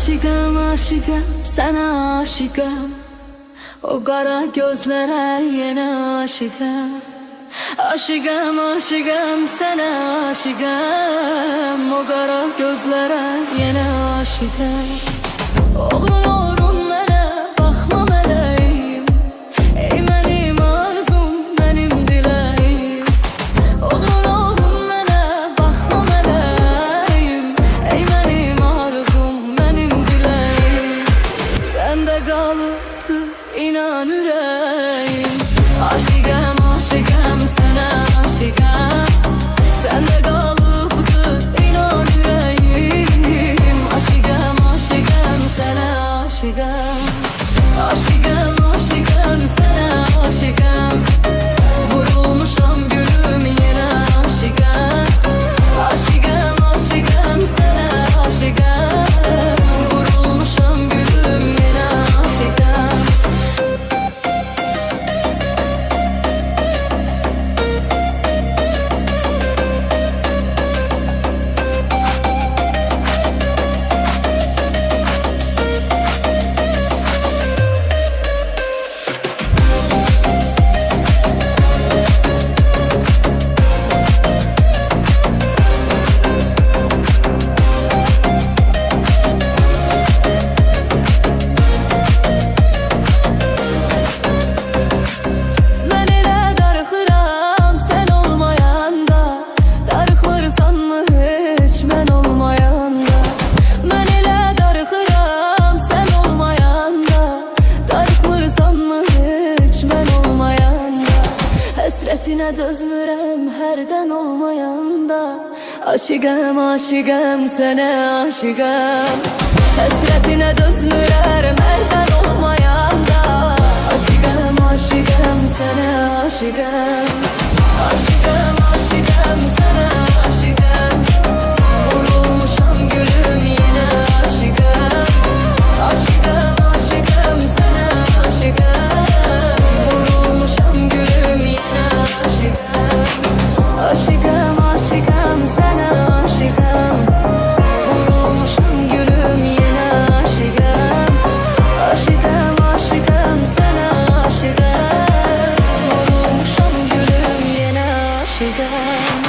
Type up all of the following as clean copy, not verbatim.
Aşıkım aşıkım sana aşıkım, o kara gözlere yine aşıkım. Aşıkım aşıkım sana aşıkım, o kara gözlere yine aşıkım. Oğlum oğlum mene bakma meleğim, ey benim arzum benim dileğim. Oğlum oğlum mene bakma meleğim, ey benim arzum benim dileğim. Sende kalıptı inan yüreğim. Aşıkım aşıkım sana aşıkım, sende kalıptı inan yüreğim. Aşıkım aşıkım sana aşıkım, aşıkım aşıkım sana aşıkım. Vurulmuşam gülüm yine aşıkım. Aşıkım aşıkım sana aşıkım, vurulmuşam gülüm yine aşıkım. Həsrətinə dözmürəm hərdən olmayanda. Aşıqəm, aşıqəm sənə aşıqəm. Həsrətinə dözmürəm hərdən olmayanda. Aşıqəm, aşıqəm sənə aşıqəm. Aşıqəm, aşıqəm sənə aşıqəm. Vurulmuşam gülüm yenə aşıqəm. Aşıqəm, aşıqəm sənə aşıqəm. Vurulmuşam gülüm yenə aşıqəm. Aşıqəm, aşıqəm sənə aşıqəm. Vurulmuşam gülüm yenə aşıqəm. Aşıqəm, aşıqəm sənə aşıqəm. Vurulmuşam gülüm yenə aşıqəm.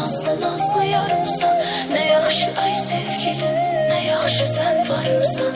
nazlı nazlı yarımsan. Ne yaxşı ay sevgilim, ne yaxşı sen varımsan.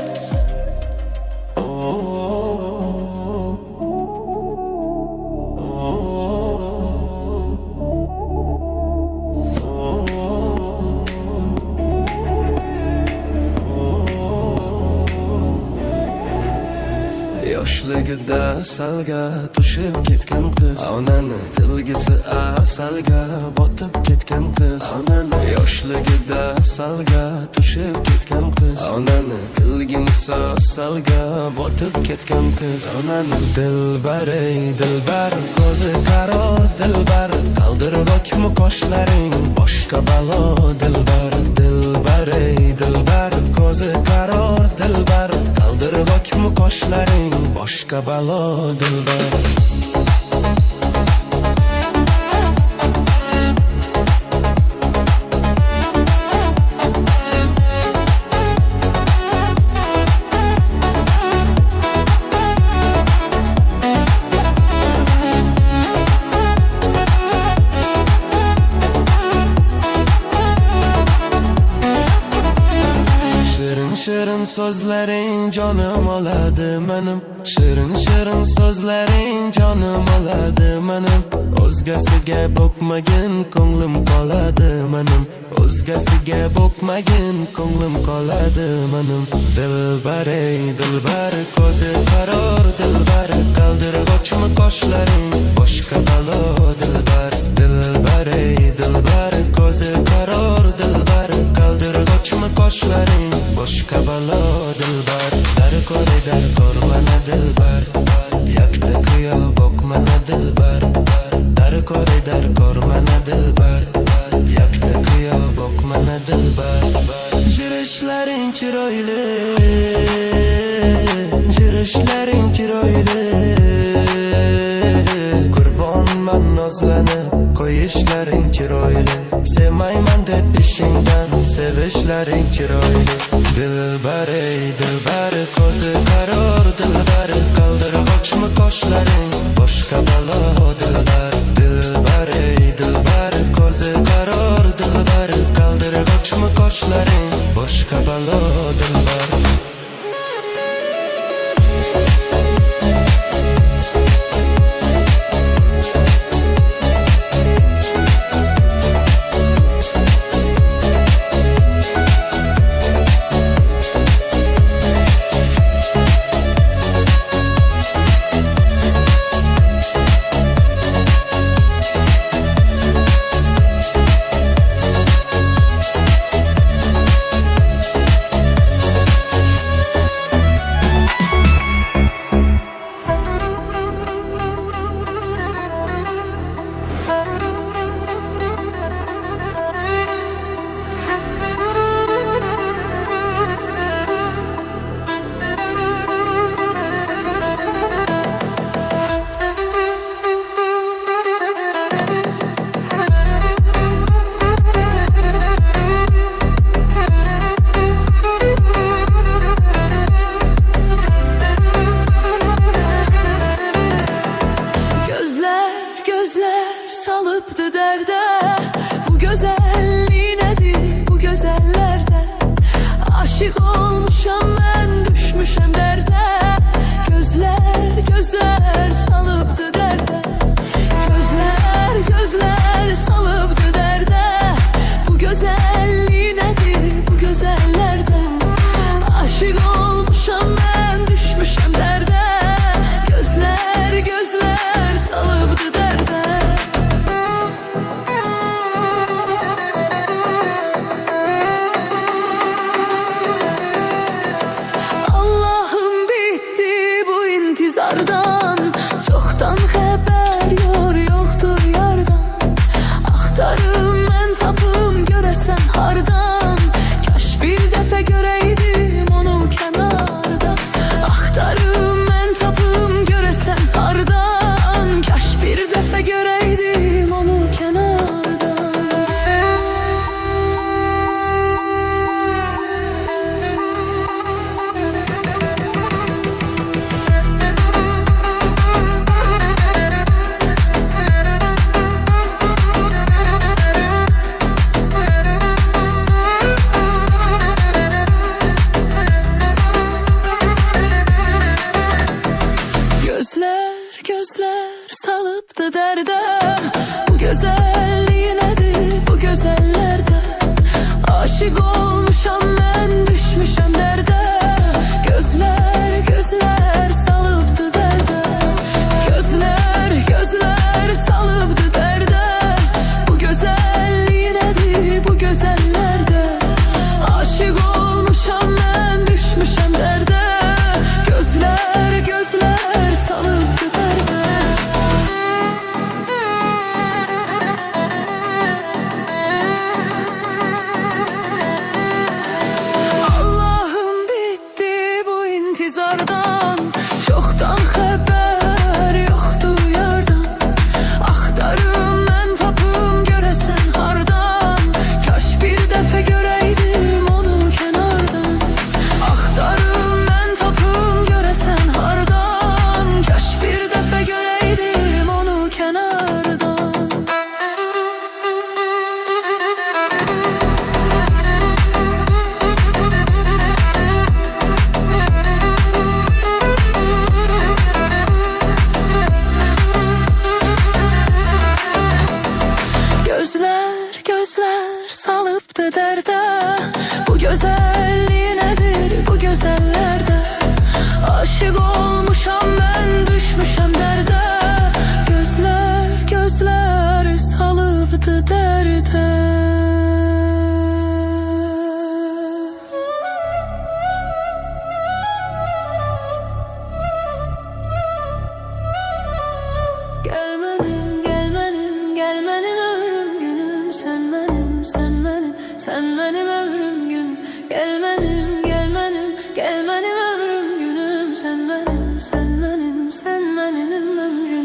Yoshligida salga tushib ketgan qiz, onani tilgisi asalga botib ketgan qiz. Onani yoshligida salga tushib ketgan qiz, onani tilgisi asalga botib ketgan qiz. Onani dilbar ey dilbar, ko'zi qaror dilbar, qaldirg'okmi qoshlaring boshqa balo dilbar. Dilbar ey dilbar, ko'zi qaror dilbar, qaldirg'okmi qoshlaring boshqa balo dilbar. Shirin sözlerin canım oladı benim, shirin shirin sözlerin canım oladı benim. O'zgasiga boqmagin ko'nglim qoladi menim, o'zgasiga boqmagin ko'nglim qoladi menim. Dilbar ey dilbar, ko'zi qaror dilbar, qaldirg'ochmi qoshlaring boshqa balo dilbar. Dilbar ey dilbar, ko'zi qaror dilbar, qaldirg'ochmi qoshlaring boshqa balo dilbar. Dar kor mana dilbar, yakta kuyo bok mana dilbar. Dar kor mana dilbar, yakta kuyo bok mana dilbar. Jirishlaring chiroyli, jirishlaring chiroyli, qurbonman nozlanib qo'yishlaring chiroyli. Sevmayman deb ishingdan sevishlaring chiroyli. Dilbar ey dilbar, ko'zi qaror dilbar, qaldirg'ochmi qoshlaring boshqa balo dilbar. Dilbar ey dilbar, ko'zi qaror dilbar, qaldirg'ochmi qoshlaring boshqa balo dilbar. Salıptı derde, bu güzelliği nedir bu gözellerde? Aşık olmuşam ben, düşmüşem derde. Gözler gözler salıptı derde, gözler gözler salıptı derde. Bu güzelliği nedir bu gözellerde? Aşık olmuşam ben, düşmüşem derde. Gözler gözler salıptı derde. Çoktan haber yoktur yardan. Axtarım mən tapım görəsən hardan. Kaş bir dəfə görəydim onu kənarda. Axtarım mən tapım görəsən hardan. Kaş bir dəfə görəydim onu kənarda. Aşık olmuşam ben, düşmüşem derde. Gözler, gözler salıptı derde. Gözler, gözler salıptı derde. Bu güzelliği nedir bu güzellerde? Aşık olmuşam ben, düşmüşem derde. Gözler, gözler salıptı derde. Allah'ım bitti bu intizardan. Çoktan haber yoktu yardan. Axtarım ben tapım göresen hardan. Kaş bir defa göreydim onu kenardan. Axtarım ben tapım göresen hardan. Kaş bir defa göreydim onu kenardan. Gözler, gözler salıptı derde. Bu güzelliği nedir bu güzellerde? Aşık olmuşam ben, düşmüşem derde. Gözler, gözler salıptı derde. Gelmedim, gelmedim, gelmedim ömrüm günüm. Sen benim, sen benim, sen benim ömrüm günüm. Gelmedim, gelmedim, gelmedim ömrüm günüm. Sen benim, sen benim, sen benim ömrüm.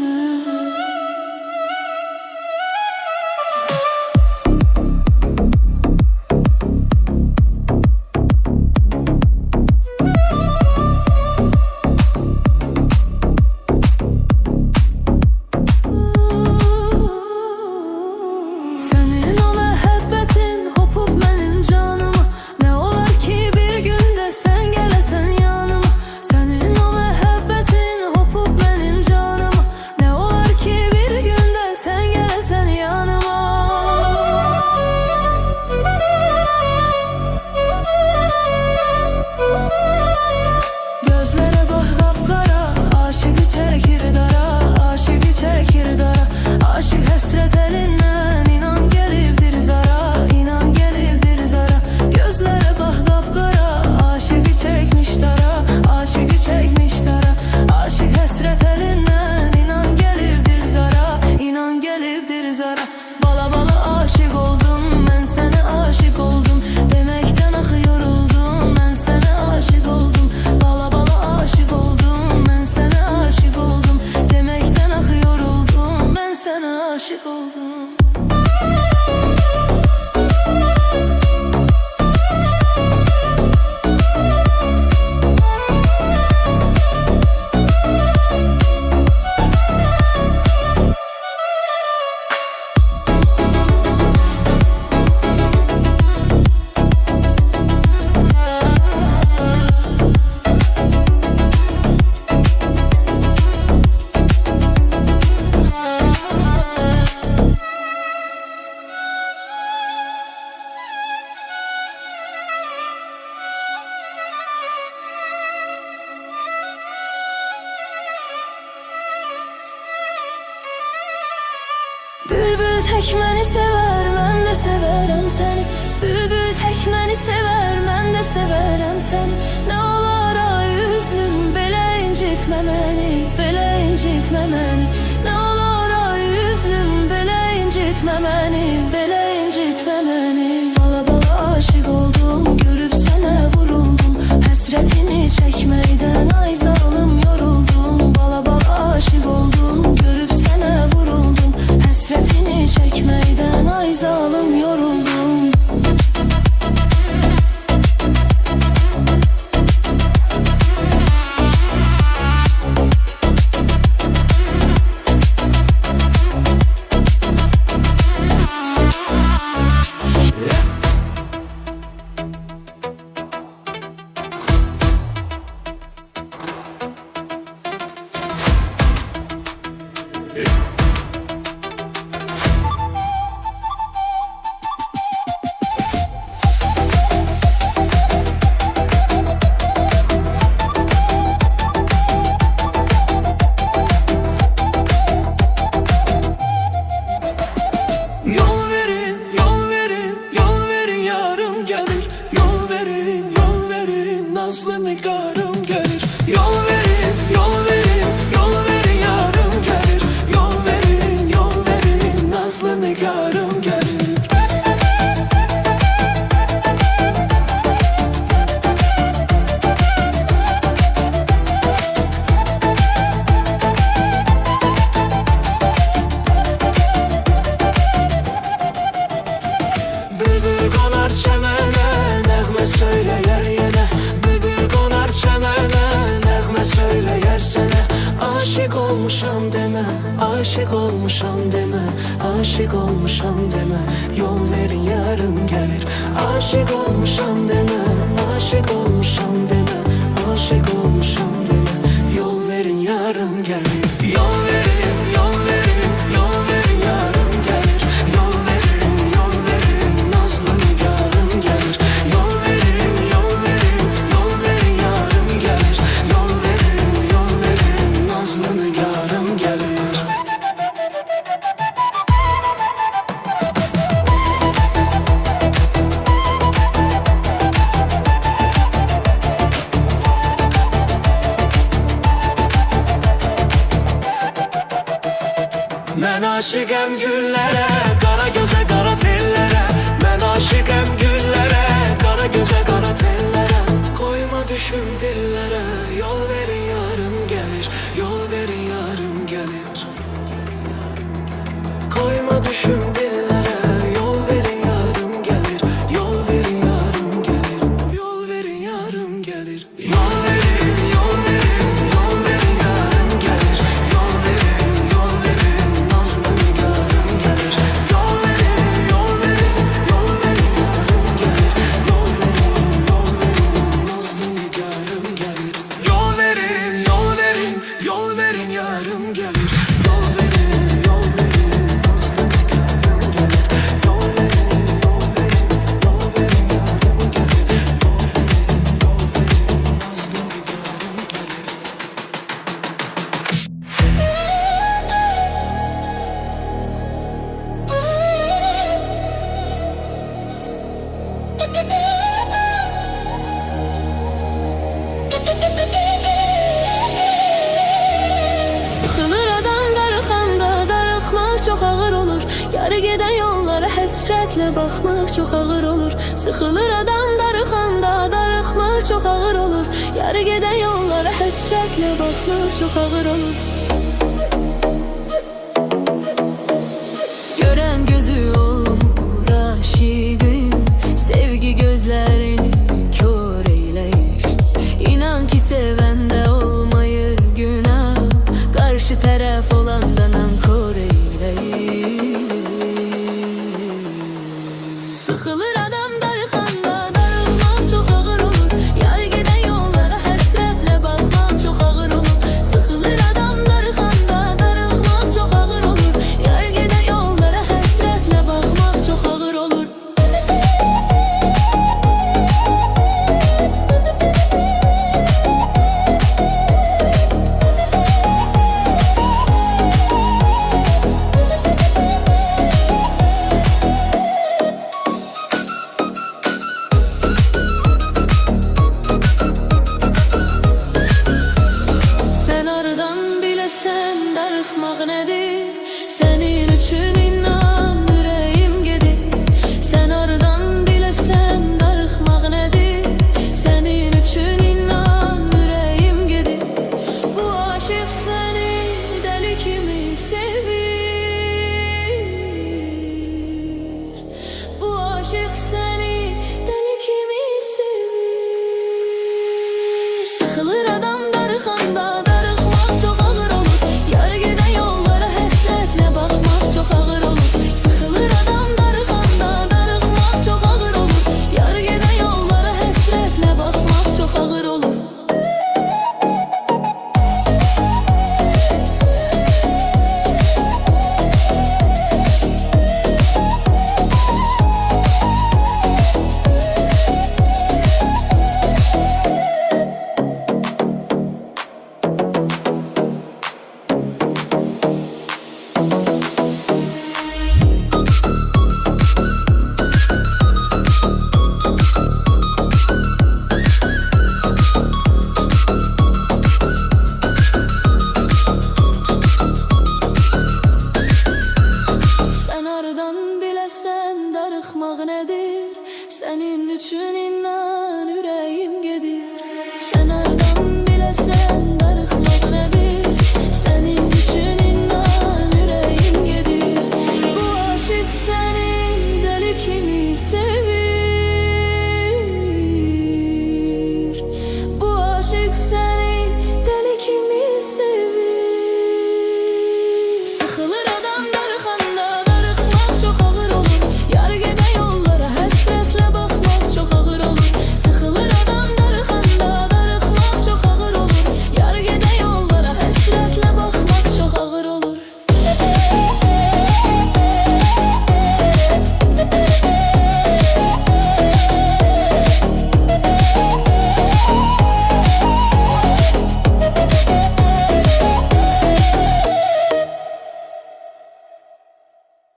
Senin o məhəbbətin hopub mənim canıma. Ne olar ki bir günde sen gelesen yanıma. Senin o məhəbbətin hopub mənim canıma. Ne olar ki bir günde sen gelesen yanıma. Gözlere bak kapkara, aşık çekir dara, aşık çekir dara. Aşık hasret elinden, inan gelibdir zara, inan gelibdir zara. Gözlere bak kapkara, aşık çekmiş dara, aşık çekmiş dara. Aşık hasret elinden, inan gelibdir zara, inan gelibdir zara. Bala bala aşık oldum, ben sana aşık oldum. Demekten akıyor oldum, ben sana aşık oldum. Bala bala aşık oldum, ben sana aşık oldum. Demekten akıyor oldum, ben sana aşık oldum. Bülbül tek məni sever, mən də sevərəm səni. Bülbül tek məni sever, mən də sevərəm səni. Nə olar ay üzlüm, belə incitmə məni, belə incitmə məni. Nə olar ay üzlüm, belə incitmə məni, belə incitmə məni. Bala bala aşık oldum, görüp sənə vuruldum. Həsrətini çəkməkdən ay zalım yoruldum. Bala bala aşık oldum, görüp sənə vuruldum. Həsrətini çəkməkdən ay zalım yoruldum. konar çəmənə, nəğmə söyləyər yenə. Bülbül konar çəmənə, nəğmə söyləyər sənə. Aşık olmuşam demə, aşık olmuşam demə, aşık olmuşam demə. Yol verin yarım gəlir. Aşık olmuşam demə, aşık olmuşam demə, aşık olmuşam demə. Yol verin yarım gəlir. Yol verin, yol verin, yol verin yarım gəlir. Yol verin, nazlı nigarım gəlir. Yol verin, yol verin, yol verin yarım gəlir. Yol verin, nazlı nigarım gəlir. Mən aşıqəm güllərə, qara gözə, qara tellərə. Mən aşıqəm güllərə, qara gözə, qara tellərə. Qoyma düşüm dillərə, yol verin yarım gəlir. Yol verin yarım gəlir. Koyma düşüm dillərə, yol verin yarım gəlir. Yol verin yarım gəlir. Yol verin yarım gəlir. Yol verin, yol verin, yol verin yarım gəlir. Yol verin, nazlı nigarım gəlir. Yol verin, yol verin, yol verin yarım gəlir. Yol verin, nazlı nigarım gəlir. Yol verin, yol verin, yol verin yarım gəlir. Yol verin, yol verin, nazlı nigarım gəlir. Yol verin, yol verin, yol verin yarım gəlir. Yol verin, nazlı nigarım gəlir. Sıxılır adam darıxanda, darıxmaq çox ağır olur. Yarı gedən yollara həsrətlə baxmaq çox ağır olur. Sıxılır adam darıxanda, darıxmaq çox ağır olur. Yarı gedən yollara həsrətlə baxmaq çox ağır olur. Görən gözü olmur aşiqin, sevgi gözlərini kör eyləyir. İnan ki sevəndə olmayır günah, karşı tərəf olandan ankor eyləyir. Sıxılır adam darıxanda, darıxmaq çox ağır olur. Yarı gedən yollara həsrətlə baxmaq çox ağır olur. Sıxılır adam darıxanda, darıxmaq çox ağır olur. Yarı gedən yollara həsrətlə baxmaq çox ağır olur. Sən aradan biləsən darıxmaq nədir? Sənin üçün inan ürəyim gedir. Sən aradan biləsən darıxmaq nədir? Sənin üçün inan ürəyim gedir. Bu aşıq səni dəli kimi sevir. Bu aşıq səni dəli kimi sevir. Sıxılır adam darıxanda, darıxmaq çox ağır olur. Yarı gedən yollara həsrətlə baxmaq çox ağır olur. Sıxılır adam darıxanda, darıxmaq çox ağır olur. Yarı gedən yollara həsrətlə baxmaq çox ağır olur. Sən aradan biləsən darıxmaq nədir? Sənin üçün inan